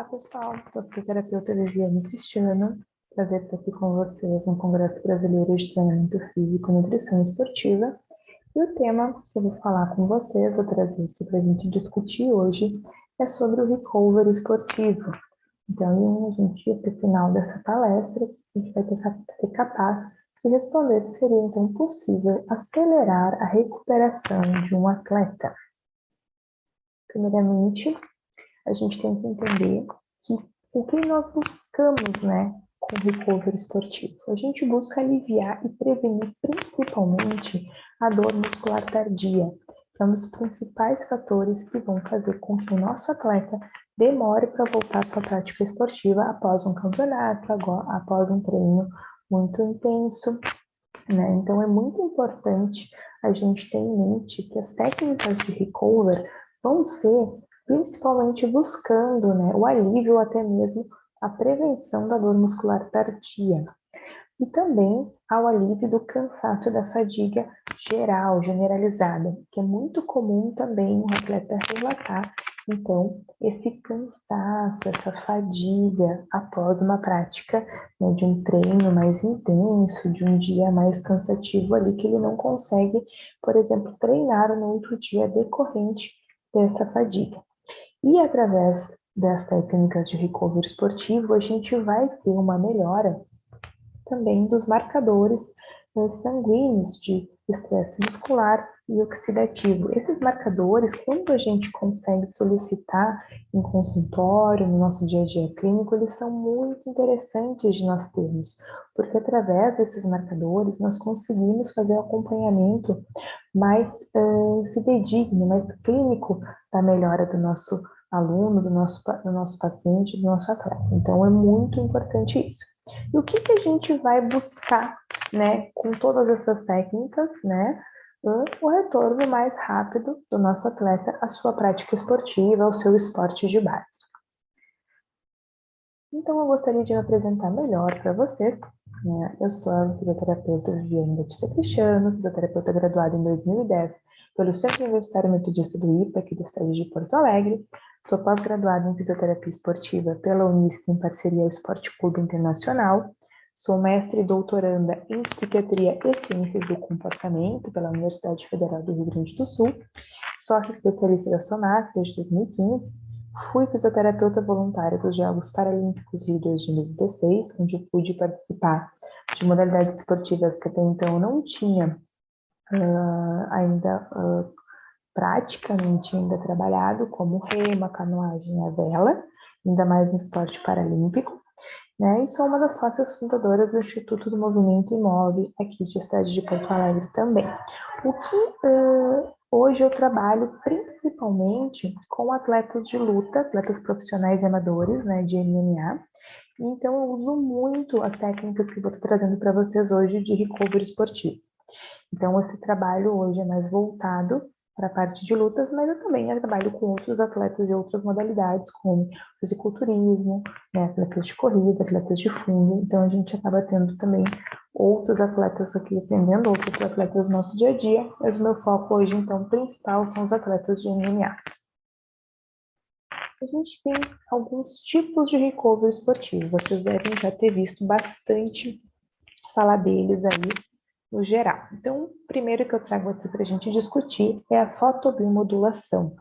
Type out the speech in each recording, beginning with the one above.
pessoal, sou a fisioterapeuta Viviane Cristiano. Prazer estar aqui com vocês no Congresso Brasileiro de Treinamento Físico e Nutrição Esportiva. E o tema que eu vou falar com vocês, vou trazer aqui para a gente discutir hoje, é sobre o recovery esportivo. Então, a gente, até o final dessa palestra, a gente vai ser capaz de responder se seria, então, possível acelerar a recuperação de um atleta. Primeiramente, a gente tem que entender que o que nós buscamos, com o recovery esportivo. A gente busca aliviar e prevenir principalmente a dor muscular tardia, que é um dos principais fatores que vão fazer com que o nosso atleta demore para voltar à sua prática esportiva após um campeonato, após um treino muito intenso, Então, é muito importante a gente ter em mente que as técnicas de recovery vão ser principalmente buscando, o alívio ou até mesmo a prevenção da dor muscular tardia. E também ao alívio do cansaço da fadiga geral, generalizada, que é muito comum também o atleta relatar. Então, esse cansaço, essa fadiga após uma prática, de um treino mais intenso, de um dia mais cansativo ali, que ele não consegue, por exemplo, treinar no outro dia decorrente dessa fadiga. E através das técnicas de recovery esportivo, a gente vai ter uma melhora também dos marcadores sanguíneos de estresse muscular e oxidativo. Esses marcadores, quando a gente consegue solicitar em consultório, no nosso dia a dia clínico, eles são muito interessantes de nós termos, porque através desses marcadores nós conseguimos fazer um acompanhamento mais fidedigno, mais clínico da melhora do nosso aluno, do nosso paciente, do nosso atleta. Então, é muito importante isso. E o que a gente vai buscar, com todas essas técnicas, o retorno mais rápido do nosso atleta à sua prática esportiva, ao seu esporte de base. Então, eu gostaria de me apresentar melhor para vocês. Eu sou a fisioterapeuta Viviane Batista Cristiano, fisioterapeuta graduada em 2010 pelo Centro Universitário Metodista do IPA, aqui do estado de Porto Alegre. Sou pós-graduada em fisioterapia esportiva pela Unisc, em parceria ao Esporte Clube Internacional. Sou mestre e doutoranda em psiquiatria e ciências do comportamento pela Universidade Federal do Rio Grande do Sul. Sócia especialista da SONAC desde 2015. Fui fisioterapeuta voluntária dos Jogos Paralímpicos Rio 2016, onde eu pude participar de modalidades esportivas que até então não tinha ainda praticamente ainda trabalhado, como remo, canoagem, a vela, ainda mais no esporte paralímpico, E sou uma das sócias fundadoras do Instituto do Movimento Imove, aqui de cidade de Porto Alegre também. O que hoje eu trabalho principalmente com atletas de luta, atletas profissionais e amadores, de MMA. Então, eu uso muito as técnicas que eu vou estar trazendo para vocês hoje de recovery esportivo. Então, esse trabalho hoje é mais voltado para a parte de lutas, mas eu também trabalho com outros atletas de outras modalidades, como fisiculturismo, atletas de corrida, atletas de fundo. Então, a gente acaba tendo também outros atletas aqui, atendendo outros atletas no nosso dia a dia, mas o meu foco hoje, então, principal são os atletas de MMA. A gente tem alguns tipos de recovery esportivo. Vocês devem já ter visto bastante falar deles aí, no geral. Então, o primeiro que eu trago aqui para a gente discutir é a fotobiomodulação.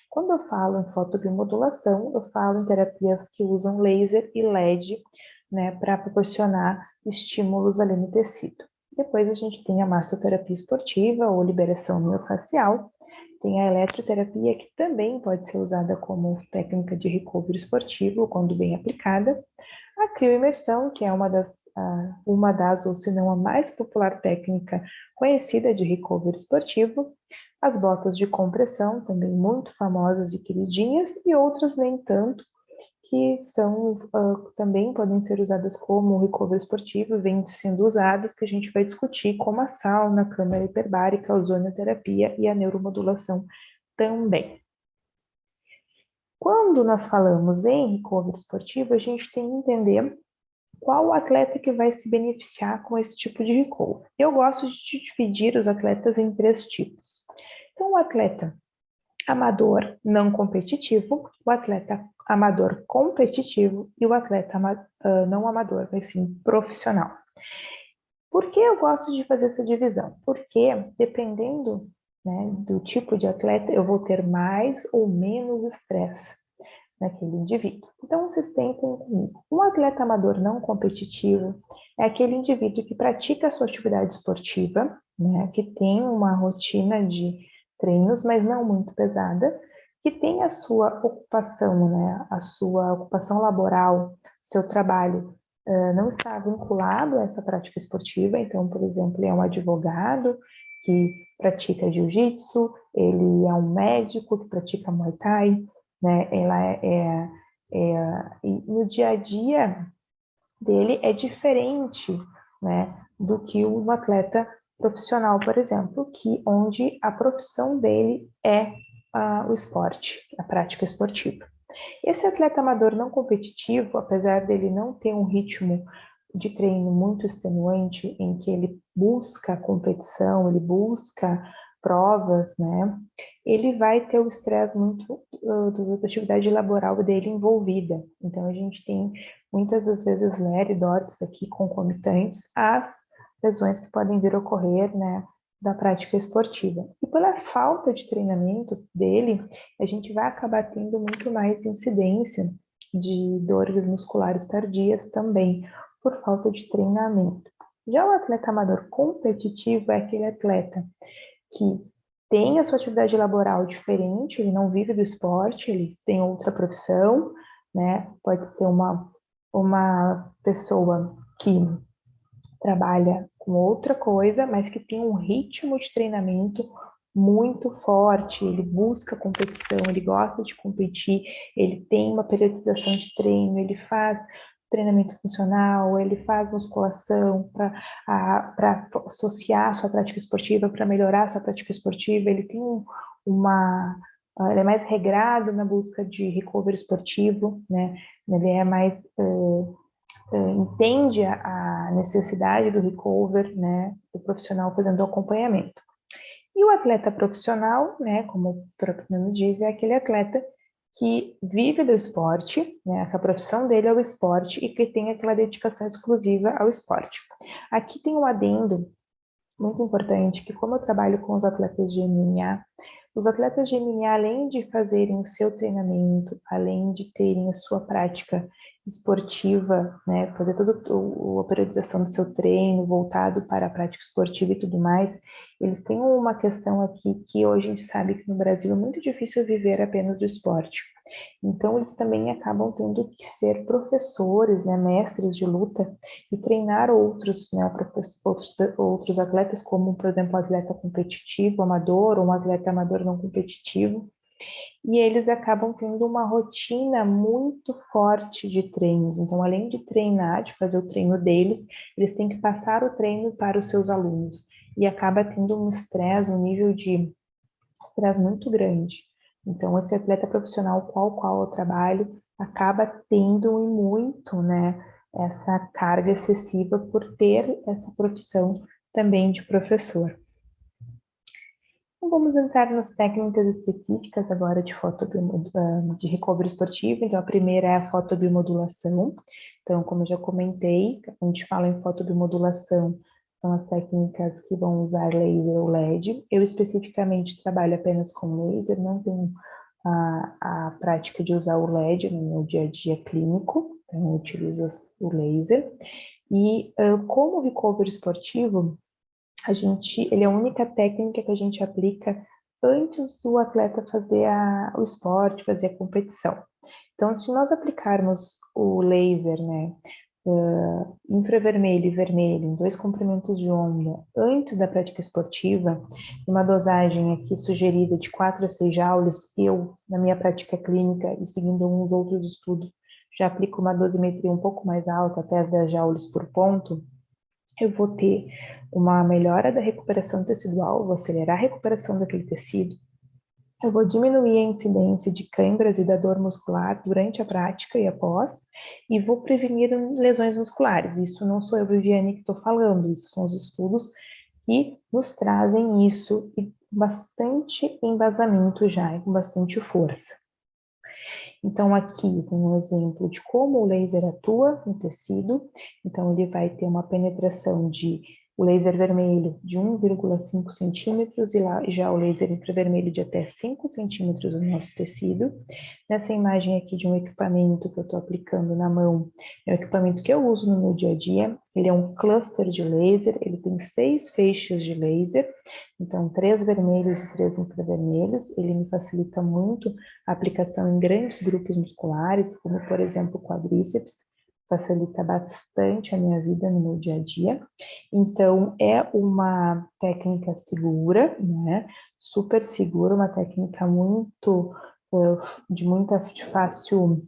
Quando eu falo em fotobiomodulação, eu falo em terapias que usam laser e LED, para proporcionar estímulos ali no tecido. Depois a gente tem a massoterapia esportiva ou liberação miofascial, tem a eletroterapia, que também pode ser usada como técnica de recovery esportivo, quando bem aplicada. A crioimersão, que é uma das, ou se não a mais popular técnica conhecida de recovery esportivo. As botas de compressão, também muito famosas e queridinhas, e outras nem tanto, que também podem ser usadas como recovery esportivo, vêm sendo usadas, que a gente vai discutir, como a sauna, a câmara hiperbárica, a ozonioterapia e a neuromodulação também. Quando nós falamos em recovery esportivo, a gente tem que entender qual atleta que vai se beneficiar com esse tipo de recovery. Eu gosto de dividir os atletas em 3 tipos. Então, o atleta amador não competitivo, o atleta amador competitivo e o atleta não amador, mas sim profissional. Por que eu gosto de fazer essa divisão? Porque, dependendo, né, do tipo de atleta, eu vou ter mais ou menos estresse naquele indivíduo. Então, vocês pensem comigo. Um atleta amador não competitivo é aquele indivíduo que pratica a sua atividade esportiva, né, que tem uma rotina de treinos, mas não muito pesada, que tem a sua ocupação, né, a sua ocupação laboral, seu trabalho não está vinculado a essa prática esportiva. Então, por exemplo, ele é um advogado que pratica jiu-jitsu, ele é um médico que pratica muay thai, né? E no dia a dia dele é diferente, né, do que um atleta profissional, por exemplo, onde a profissão dele é o esporte, a prática esportiva. Esse atleta amador não competitivo, apesar dele não ter um ritmo de treino muito extenuante, em que ele busca competição, ele busca provas, né? Ele vai ter o estresse muito da atividade laboral dele envolvida. Então, a gente tem muitas das vezes LER e DORTS aqui concomitantes às lesões que podem vir a ocorrer, né, da prática esportiva. E pela falta de treinamento dele, a gente vai acabar tendo muito mais incidência de dores musculares tardias também, por falta de treinamento. Já o atleta amador competitivo é aquele atleta que tem a sua atividade laboral diferente, ele não vive do esporte, ele tem outra profissão, né? Pode ser uma pessoa que trabalha com outra coisa, mas que tem um ritmo de treinamento muito forte, ele busca competição, ele gosta de competir, ele tem uma periodização de treino, ele faz treinamento funcional, ele faz musculação para associar a sua prática esportiva, para melhorar a sua prática esportiva, ele tem ele é mais regrado na busca de recovery esportivo, né? Ele é mais entende a necessidade do recover, né, do profissional fazendo o acompanhamento. E o atleta profissional, né, como o próprio nome diz, é aquele atleta que vive do esporte, né, que a profissão dele é o esporte e que tem aquela dedicação exclusiva ao esporte. Aqui tem um adendo muito importante, que como eu trabalho com os atletas de MMA, os atletas de MMA, além de fazerem o seu treinamento, além de terem a sua prática esportiva, né, fazer toda a periodização do seu treino voltado para a prática esportiva e tudo mais, eles têm uma questão aqui que hoje a gente sabe que no Brasil é muito difícil viver apenas do esporte. Então, eles também acabam tendo que ser professores, né, mestres de luta e treinar outros, né, outros atletas, como, por exemplo, um atleta competitivo amador ou um atleta amador não competitivo. E eles acabam tendo uma rotina muito forte de treinos. Então, além de treinar, de fazer o treino deles, eles têm que passar o treino para os seus alunos. E acaba tendo um estresse, um nível de estresse muito grande. Então, esse atleta profissional qual eu trabalho acaba tendo e muito, né, essa carga excessiva por ter essa profissão também de professor. Então, vamos entrar nas técnicas específicas agora de recovery esportivo. Então, a primeira é a fotobiomodulação. Então, como eu já comentei, a gente fala em fotobiomodulação, são as técnicas que vão usar laser ou LED. Eu especificamente trabalho apenas com laser, não tenho a prática de usar o LED no meu dia a dia clínico, então eu utilizo o laser. E como recovery esportivo, ele é a única técnica que a gente aplica antes do atleta fazer o esporte, fazer a competição. Então, se nós aplicarmos o laser, né, infravermelho e vermelho, em 2 comprimentos de onda, antes da prática esportiva, uma dosagem aqui sugerida de 4 a 6 joules, eu, na minha prática clínica e seguindo uns outros estudos, já aplico uma dosimetria um pouco mais alta, até 10 joules por ponto, eu vou ter uma melhora da recuperação tecidual, vou acelerar a recuperação daquele tecido, eu vou diminuir a incidência de câimbras e da dor muscular durante a prática e após, e vou prevenir lesões musculares. Isso não sou eu, Viviane, que estou falando, isso são os estudos que nos trazem isso e bastante embasamento já, com bastante força. Então, aqui tem um exemplo de como o laser atua no tecido. Então, ele vai ter uma penetração de o laser vermelho de 1,5 centímetros e lá já o laser infravermelho de até 5 centímetros no nosso tecido. Nessa imagem aqui de um equipamento que eu estou aplicando na mão, é um equipamento que eu uso no meu dia a dia. Ele é um cluster de laser, ele tem 6 feixes de laser, então 3 vermelhos e 3 infravermelhos. Ele me facilita muito a aplicação em grandes grupos musculares, como por exemplo o quadríceps, facilita bastante a minha vida no meu dia a dia. Então, é uma técnica segura, né? Super segura, uma técnica muito, de muita fácil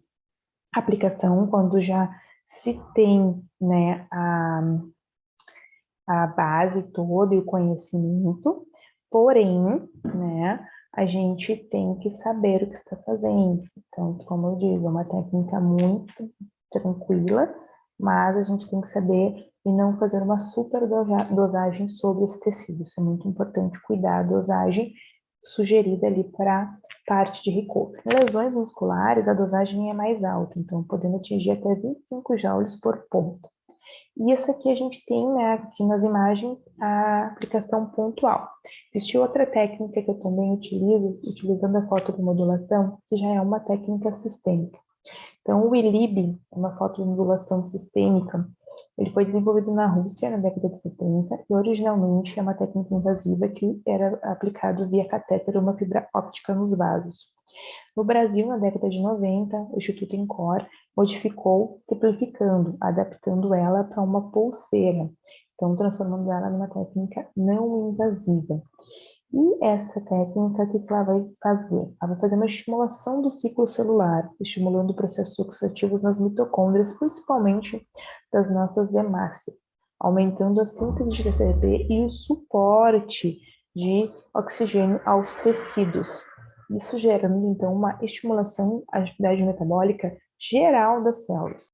aplicação, quando já se tem, né, a base toda e o conhecimento, porém, né, a gente tem que saber o que está fazendo. Então, como eu digo, é uma técnica muito tranquila, mas a gente tem que saber e não fazer uma super dosagem sobre esse tecido. Isso é muito importante, cuidar da dosagem sugerida ali para parte de recovery. Em lesões musculares, a dosagem é mais alta, então podendo atingir até 25 joules por ponto. E isso aqui a gente tem, né, aqui nas imagens, a aplicação pontual. Existe outra técnica que eu também utilizo, utilizando a fotomodulação, que já é uma técnica sistêmica. Então, o ILIB, uma fotomodulação sistêmica, ele foi desenvolvido na Rússia na década de 70 e originalmente é uma técnica invasiva que era aplicado via catéter ou uma fibra óptica nos vasos. No Brasil, na década de 90, o Instituto Incor modificou, simplificando, adaptando ela para uma pulseira, então transformando ela numa técnica não invasiva. E essa técnica, o que ela vai fazer? Ela vai fazer uma estimulação do ciclo celular, estimulando processos oxidativos nas mitocôndrias, principalmente das nossas hemácias, aumentando a síntese de ATP e o suporte de oxigênio aos tecidos. Isso gerando, então, uma estimulação à atividade metabólica geral das células.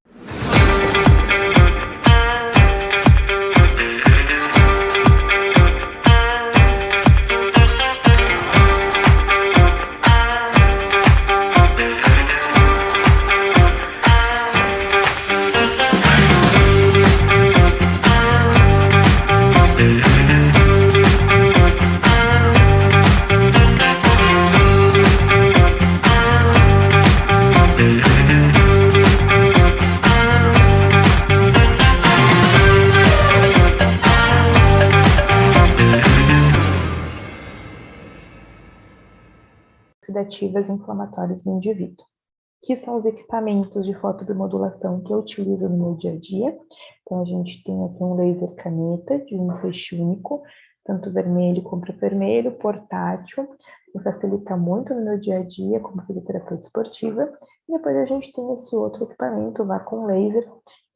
Oxidativas inflamatórias no indivíduo, que são os equipamentos de fotobiomodulação que eu utilizo no meu dia a dia. Então, a gente tem aqui um laser caneta de um feixe único, tanto vermelho como vermelho, portátil, que facilita muito no meu dia a dia como fisioterapeuta esportiva. E depois a gente tem esse outro equipamento, o Vacum Laser,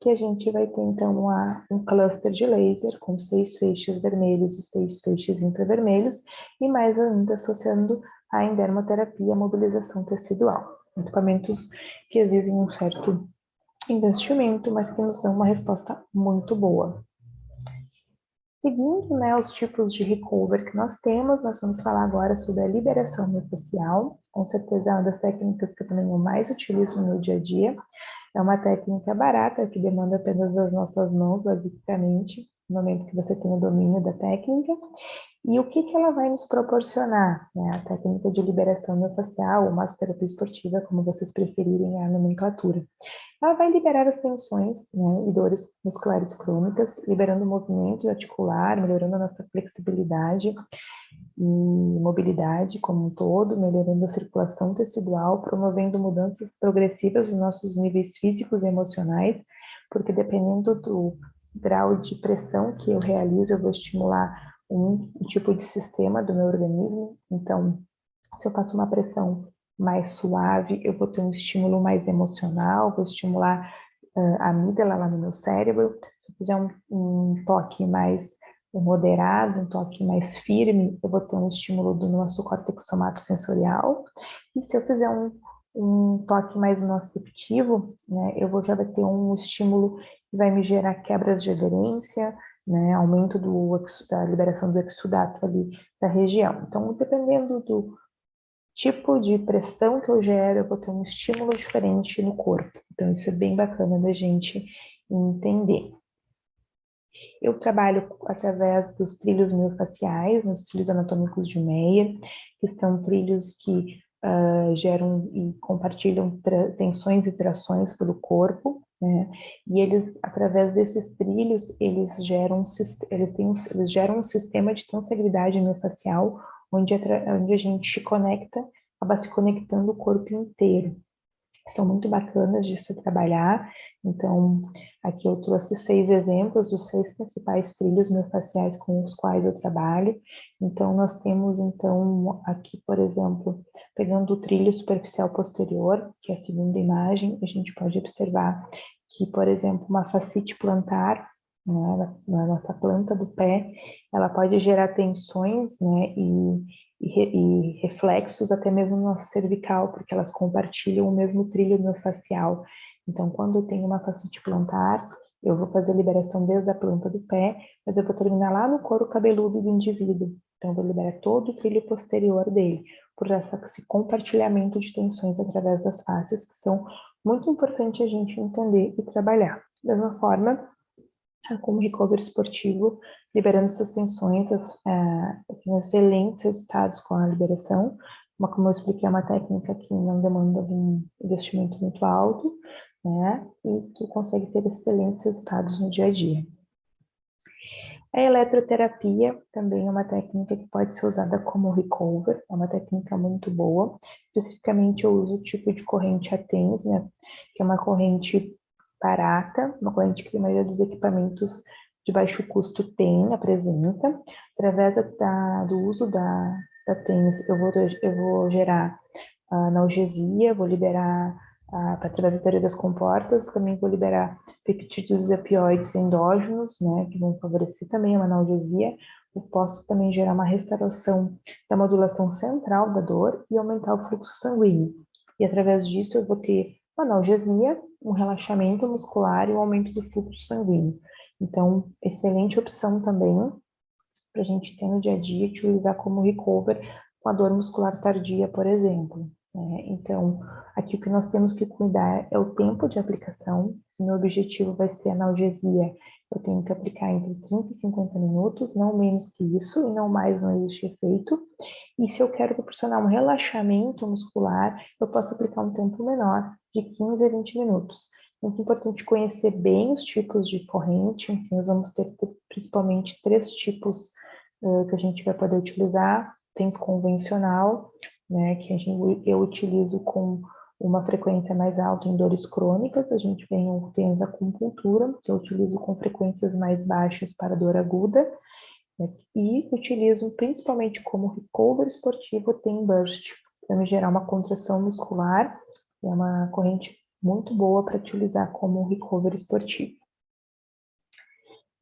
que a gente vai ter então um cluster de laser com 6 feixes vermelhos e 6 feixes infravermelhos, e mais ainda associando a endermoterapia, a mobilização tecidual. Equipamentos que exigem um certo investimento, mas que nos dão uma resposta muito boa. Seguindo, né, os tipos de recovery que nós temos, nós vamos falar agora sobre a liberação miofascial. Com certeza é uma das técnicas que eu também mais utilizo no meu dia a dia. É uma técnica barata, que demanda apenas as nossas mãos, basicamente, no momento que você tem o domínio da técnica. E o que ela vai nos proporcionar? Né? A técnica de liberação miofascial, ou massoterapia esportiva, como vocês preferirem a nomenclatura. Ela vai liberar as tensões, né, e dores musculares crônicas, liberando o movimento articular, melhorando a nossa flexibilidade e mobilidade como um todo, melhorando a circulação tecidual, promovendo mudanças progressivas nos nossos níveis físicos e emocionais, porque dependendo do grau de pressão que eu realizo, eu vou estimular um tipo de sistema do meu organismo. Então, se eu faço uma pressão mais suave, eu vou ter um estímulo mais emocional, vou estimular a amígdala lá no meu cérebro. Se eu fizer um toque mais moderado, um toque mais firme, eu vou ter um estímulo do nosso córtex somatosensorial. E se eu fizer um toque mais nociceptivo, né, eu vou já ter um estímulo que vai me gerar quebras de aderência, né, aumento da liberação do exsudato ali da região. Então, dependendo do tipo de pressão que eu gero, eu vou ter um estímulo diferente no corpo. Então, isso é bem bacana da gente entender. Eu trabalho através dos trilhos miofasciais, nos trilhos anatômicos de Meyer, que são trilhos que geram e compartilham tensões e trações pelo corpo, né? E eles, através desses trilhos, eles geram um sistema de tensibilidade miofascial, onde a gente conecta, acaba se conectando o corpo inteiro. São muito bacanas de se trabalhar. Então, aqui eu trouxe 6 exemplos dos 6 principais trilhos miofasciais com os quais eu trabalho. Então, nós temos, então, aqui, por exemplo, pegando o trilho superficial posterior, que é a segunda imagem, a gente pode observar que, por exemplo, uma fascite plantar, né, na nossa planta do pé, ela pode gerar tensões, né, e reflexos até mesmo no nosso cervical, porque elas compartilham o mesmo trilho miofascial. Então, quando eu tenho uma fascite plantar, eu vou fazer a liberação desde a planta do pé, mas eu vou terminar lá no couro cabeludo do indivíduo. Então, eu vou liberar todo o trilho posterior dele, por esse compartilhamento de tensões através das faces, que são muito importantes a gente entender e trabalhar. Da mesma forma, como recovery esportivo, liberando essas tensões, tem excelentes resultados com a liberação, mas como eu expliquei, é uma técnica que não demanda um investimento muito alto, né, e que consegue ter excelentes resultados no dia a dia. A eletroterapia também é uma técnica que pode ser usada como recover, é uma técnica muito boa. Especificamente, eu uso o tipo de corrente ATENS, né, que é uma corrente barata, uma corrente que a maioria dos equipamentos de baixo custo apresenta. Através do uso da TENS, eu vou gerar analgesia, vou liberar, através da teoria das comportas, também vou liberar peptídeos e opioides endógenos, né, que vão favorecer também a analgesia. Eu posso também gerar uma restauração da modulação central da dor e aumentar o fluxo sanguíneo. E através disso eu vou ter uma analgesia, um relaxamento muscular e um aumento do fluxo sanguíneo. Então, excelente opção também para a gente ter no dia a dia, utilizar como recover com a dor muscular tardia, por exemplo. Então, aqui o que nós temos que cuidar é o tempo de aplicação. Se o meu objetivo vai ser analgesia, eu tenho que aplicar entre 30 e 50 minutos, não menos que isso, e não mais, não existe efeito. E se eu quero proporcionar um relaxamento muscular, eu posso aplicar um tempo menor, de 15 a 20 minutos. Muito importante conhecer bem os tipos de corrente, enfim, nós vamos ter principalmente 3 tipos que a gente vai poder utilizar. TENS convencional, né, que eu utilizo com uma frequência mais alta em dores crônicas. A gente tem o TENS acupuntura, que eu utilizo com frequências mais baixas para dor aguda. Né, e utilizo principalmente como recover esportivo o TEN Burst, para me gerar uma contração muscular. É uma corrente muito boa para utilizar como recover esportivo.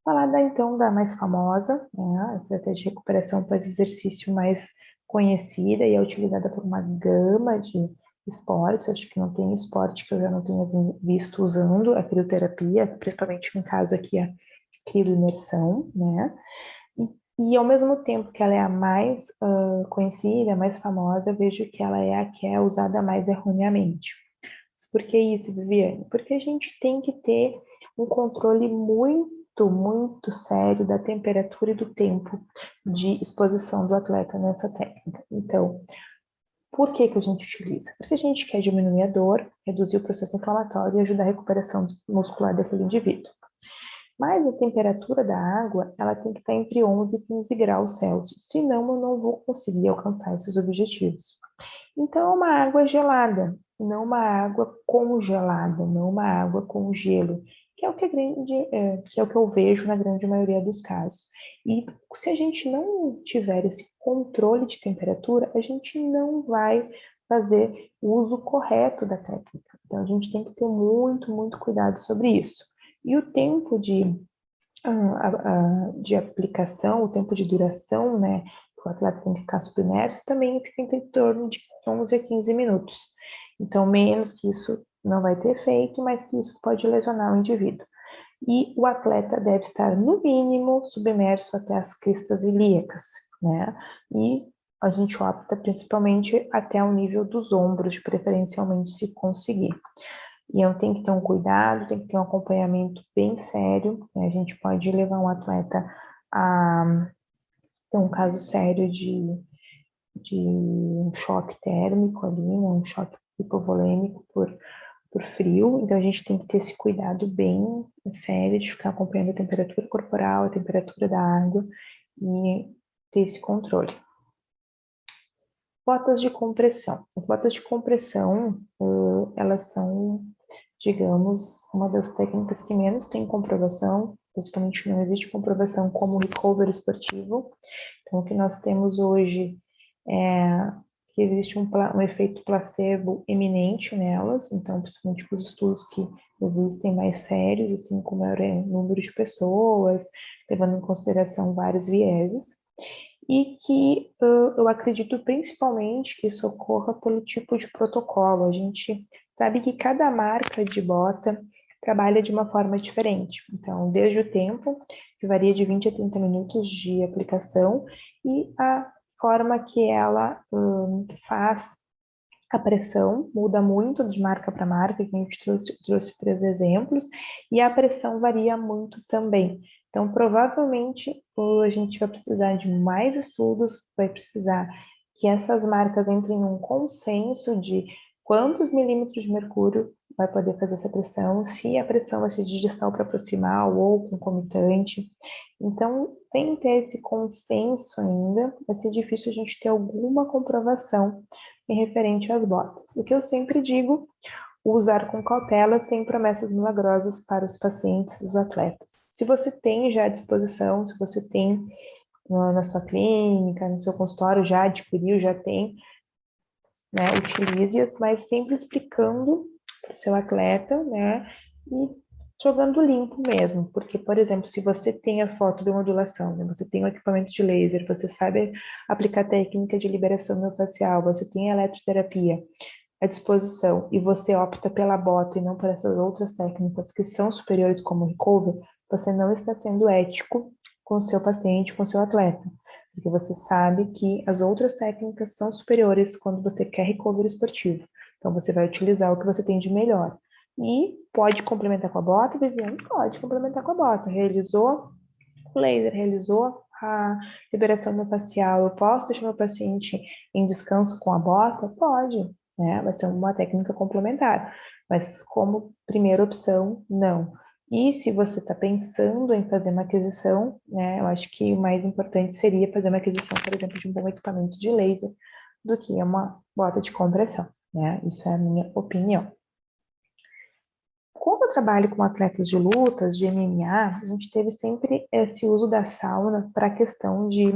Falar então da mais famosa, né, a estratégia de recuperação pós-exercício mais conhecida e é utilizada por uma gama de esportes. Acho que não tem esporte que eu já não tenha visto usando a crioterapia, principalmente no caso aqui a crioimersão, né? E ao mesmo tempo que ela é a mais conhecida, a mais famosa, eu vejo que ela é a que é usada mais erroneamente. Por que isso, Viviane? Porque a gente tem que ter um controle muito sério da temperatura e do tempo de exposição do atleta nessa técnica. Então, por que a gente utiliza? Porque a gente quer diminuir a dor, reduzir o processo inflamatório e ajudar a recuperação muscular daquele indivíduo. Mas a temperatura da água, ela tem que estar entre 11 e 15 graus Celsius, senão eu não vou conseguir alcançar esses objetivos. Então, é uma água gelada, não uma água congelada, não uma água com gelo, que é o que, que é o que eu vejo na grande maioria dos casos. E se a gente não tiver esse controle de temperatura, a gente não vai fazer o uso correto da técnica. Então, a gente tem que ter muito cuidado sobre isso. E o tempo de aplicação, o tempo de duração, né, que o atleta tem que ficar submerso, também fica em torno de 11 a 15 minutos. Então, menos que isso não vai ter efeito, mas que isso pode lesionar o indivíduo. E o atleta deve estar, no mínimo, submerso até as cristas ilíacas, né? E a gente opta principalmente até o nível dos ombros, preferencialmente, se conseguir. E eu tenho que ter um cuidado, tem que ter um acompanhamento bem sério, né? A gente pode levar um atleta a ter um caso sério de um choque térmico ali, né? Um choque hipovolêmico por frio, então a gente tem que ter esse cuidado bem sério de ficar acompanhando a temperatura corporal, a temperatura da água e ter esse controle. Botas de compressão. As botas de compressão, elas são, digamos, uma das técnicas que menos tem comprovação, praticamente não existe comprovação como recovery esportivo. Então, o que nós temos hoje é que existe um efeito placebo eminente nelas, então, principalmente os estudos que existem mais sérios, assim, com maior número de pessoas, levando em consideração vários vieses, e que eu acredito principalmente que isso ocorra pelo tipo de protocolo. A gente sabe que cada marca de bota trabalha de uma forma diferente. Então, desde o tempo, que varia de 20 a 30 minutos de aplicação, e a forma que ela faz a pressão muda muito de marca para marca, que a gente trouxe 3 exemplos, e a pressão varia muito também. Então, provavelmente, a gente vai precisar de mais estudos, vai precisar que essas marcas entrem em um consenso de quantos milímetros de mercúrio vai poder fazer essa pressão, se a pressão vai ser de distal para proximal ou concomitante. Então, sem ter esse consenso ainda, vai ser difícil a gente ter alguma comprovação em referente às botas. O que eu sempre digo, usar com cautela, sem promessas milagrosas para os pacientes, os atletas. Se você tem já à disposição, se você tem na sua clínica, no seu consultório, já adquiriu, já tem, né, utilize-as, mas sempre explicando para o seu atleta, né, e jogando limpo mesmo, porque, por exemplo, se você tem a fotobiomodulação, né, você tem o equipamento de laser, você sabe aplicar técnica de liberação miofascial, você tem a eletroterapia à disposição e você opta pela bota e não por essas outras técnicas que são superiores como o recover, você não está sendo ético com o seu paciente, com o seu atleta, porque você sabe que as outras técnicas são superiores quando você quer recover esportivo. Então, você vai utilizar o que você tem de melhor. E pode complementar com a bota, Viviane? Pode complementar com a bota. Realizou o laser, realizou a liberação miofascial, eu posso deixar meu paciente em descanso com a bota? Pode, né? Vai ser uma técnica complementar. Mas como primeira opção, não. E se você está pensando em fazer uma aquisição, né, eu acho que o mais importante seria fazer uma aquisição, por exemplo, de um bom equipamento de laser do que uma bota de compressão, né? Isso é a minha opinião. Como eu trabalho com atletas de lutas, de MMA, a gente teve sempre esse uso da sauna para a questão de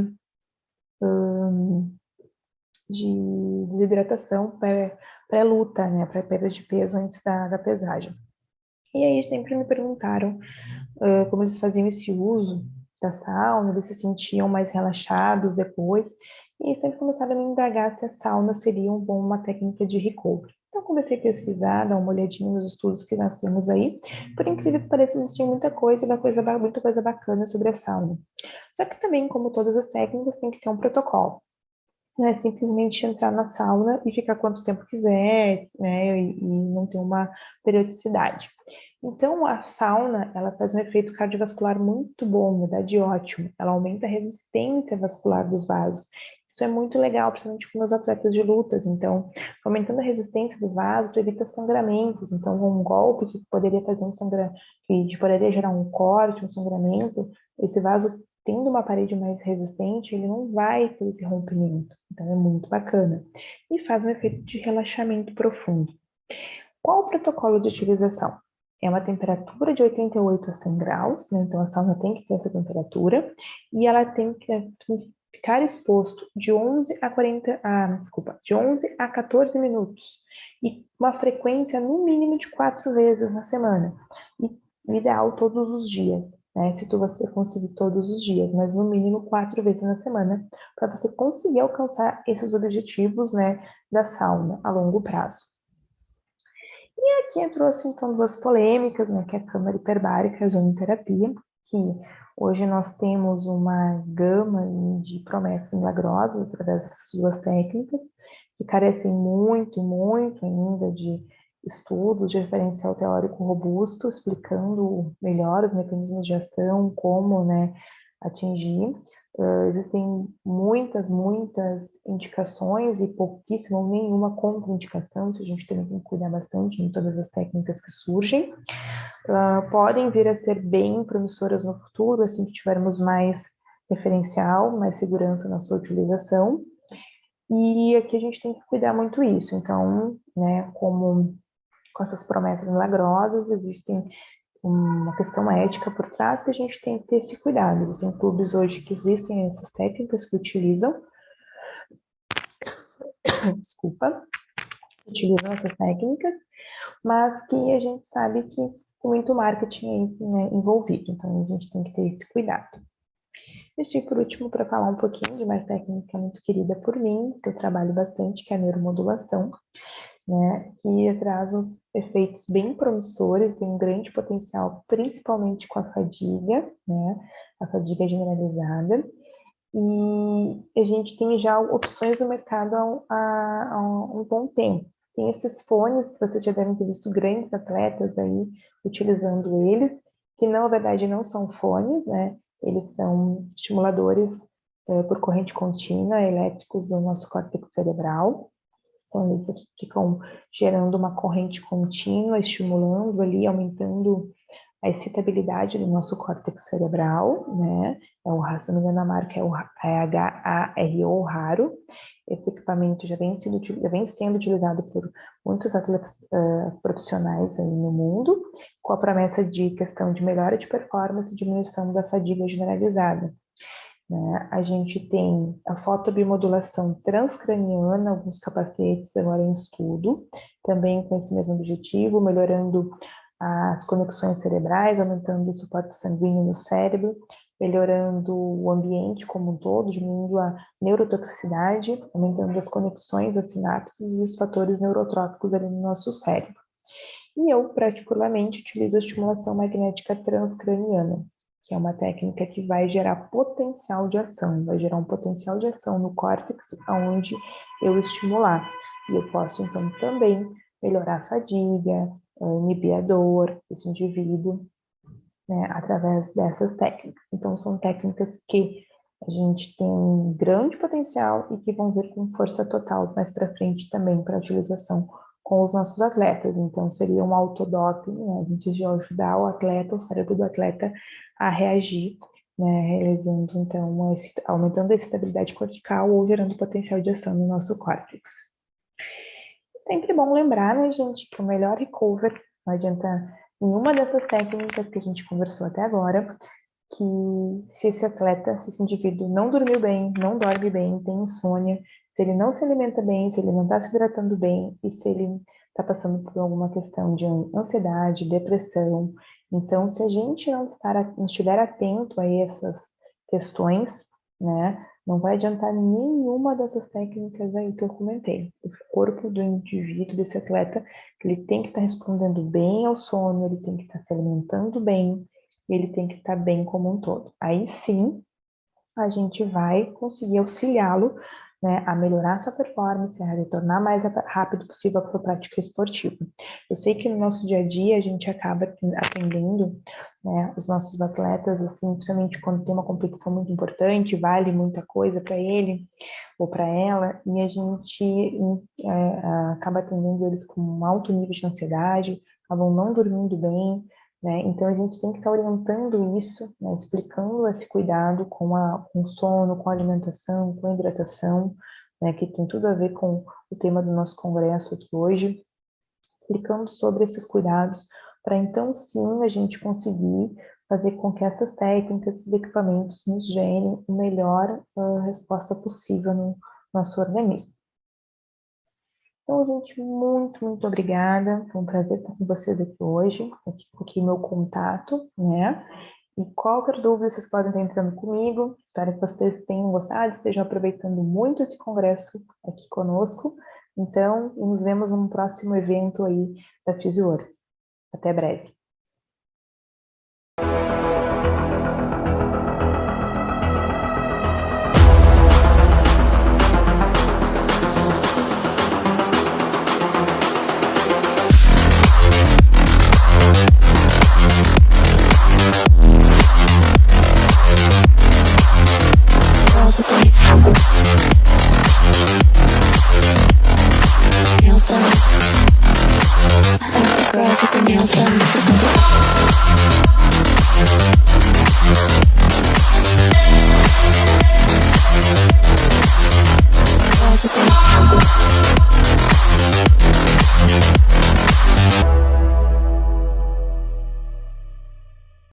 desidratação pré-luta, né, para perda de peso antes da pesagem. E aí sempre me perguntaram como eles faziam esse uso da sauna, eles se sentiam mais relaxados depois, e sempre começaram a me indagar se a sauna seria uma técnica de recovery. Então, comecei a pesquisar, dar uma olhadinha nos estudos que nós temos aí. Por incrível que pareça, existia muita coisa bacana sobre a sauna. Só que também, como todas as técnicas, tem que ter um protocolo. Não é simplesmente entrar na sauna e ficar quanto tempo quiser, né, e não ter uma periodicidade. Então, a sauna, ela faz um efeito cardiovascular muito bom, umidade ótimo. Ela aumenta a resistência vascular dos vasos. Isso é muito legal, principalmente com os atletas de lutas. Então, aumentando a resistência do vaso, tu evita sangramentos. Então, um golpe que poderia fazer um sangramento, que poderia gerar um corte, um sangramento, esse vaso tendo uma parede mais resistente, ele não vai ter esse rompimento. Então, é muito bacana. E faz um efeito de relaxamento profundo. Qual o protocolo de utilização? É uma temperatura de 88 a 100 graus, né? Então a sauna tem que ter essa temperatura, e ela tem que ficar exposto de 11 a 14 minutos, e uma frequência no mínimo de 4 vezes na semana, e o ideal todos os dias, né? Se você conseguir todos os dias, mas no mínimo 4 vezes na semana, para você conseguir alcançar esses objetivos, né, da sauna a longo prazo. Aqui eu trouxe, então, duas polêmicas, né, que é a câmara hiperbárica e a ozonoterapia, que hoje nós temos uma gama de promessas milagrosas através dessas duas técnicas, que carecem muito, muito ainda de estudos de referencial teórico robusto, explicando melhor os mecanismos de ação, como, né, atingir. Existem muitas, muitas indicações e pouquíssima ou nenhuma contraindicação, isso a gente tem que cuidar bastante em todas as técnicas que surgem. Podem vir a ser bem promissoras no futuro, assim que tivermos mais referencial, mais segurança na sua utilização. E aqui a gente tem que cuidar muito isso. Então, né, como com essas promessas milagrosas, existem uma questão ética por trás que a gente tem que ter esse cuidado. Existem clubes hoje que existem essas técnicas que utilizam, desculpa, utilizam essas técnicas, mas que a gente sabe que tem muito marketing aí, né, envolvido, então a gente tem que ter esse cuidado. Deixei por último para falar um pouquinho de uma técnica muito querida por mim, que eu trabalho bastante, que é a neuromodulação, né, que traz uns efeitos bem promissores, tem um grande potencial, principalmente com a fadiga, né, a fadiga generalizada, e a gente tem já opções no mercado há um bom tempo. Tem esses fones que vocês já devem ter visto grandes atletas aí utilizando eles, que na verdade não são fones, né? Eles são estimuladores por corrente contínua, elétricos do nosso córtex cerebral. Então, eles ficam gerando uma corrente contínua, estimulando ali, aumentando a excitabilidade do nosso córtex cerebral, né? Se não me engano, a marca é o HARO, Raro. Esse equipamento já vem sendo utilizado por muitos atletas profissionais aí no mundo, com a promessa de questão de melhora de performance e diminuição da fadiga generalizada. Né? A gente tem a fotobiomodulação transcraniana, alguns capacetes agora em estudo, também com esse mesmo objetivo, melhorando as conexões cerebrais, aumentando o suporte sanguíneo no cérebro, melhorando o ambiente como um todo, diminuindo a neurotoxicidade, aumentando as conexões, as sinapses e os fatores neurotrópicos ali no nosso cérebro. E eu, particularmente, utilizo a estimulação magnética transcraniana, que é uma técnica que vai gerar potencial de ação, vai gerar um potencial de ação no córtex onde eu estimular. E eu posso, então, também melhorar a fadiga, inibir a dor desse indivíduo, né, através dessas técnicas. Então, são técnicas que a gente tem um grande potencial e que vão vir com força total mais para frente também para utilização com os nossos atletas. Então, seria um autodoping, né, a gente já ajudar o atleta, o cérebro do atleta a reagir, né, realizando, então, aumentando a excitabilidade cortical ou gerando potencial de ação no nosso córtex. Sempre bom lembrar, né, gente, que o melhor recover não adianta nenhuma dessas técnicas que a gente conversou até agora, que se esse atleta, se esse indivíduo não dormiu bem, não dorme bem, tem insônia, se ele não se alimenta bem, se ele não está se hidratando bem e se ele está passando por alguma questão de ansiedade, depressão. Então, se a gente não estiver atento a essas questões, né, não vai adiantar nenhuma dessas técnicas aí que eu comentei. O corpo do indivíduo, desse atleta, ele tem que estar respondendo bem ao sono, ele tem que estar se alimentando bem, ele tem que estar bem como um todo. Aí sim, a gente vai conseguir auxiliá-lo, né, a melhorar sua performance, a retornar mais rápido possível à sua prática esportiva. Eu sei que no nosso dia a dia a gente acaba atendendo, né, os nossos atletas, assim, principalmente quando tem uma competição muito importante, vale muita coisa para ele ou para ela, e a gente acaba atendendo eles com um alto nível de ansiedade, acabam não dormindo bem, né? Então, a gente tem que estar orientando isso, né? Explicando esse cuidado com o sono, com a alimentação, com a hidratação, né? Que tem tudo a ver com o tema do nosso congresso aqui hoje, explicando sobre esses cuidados, para então sim a gente conseguir fazer com que essas técnicas, esses equipamentos nos gerem a melhor resposta possível no nosso organismo. Então, gente, muito, muito obrigada. Foi um prazer estar com vocês aqui hoje. Aqui meu contato, né? E qualquer dúvida, vocês podem estar entrando comigo. Espero que vocês tenham gostado, estejam aproveitando muito esse congresso aqui conosco. Então, nos vemos num próximo evento aí da Fisior. Até breve. Girls with their nails done.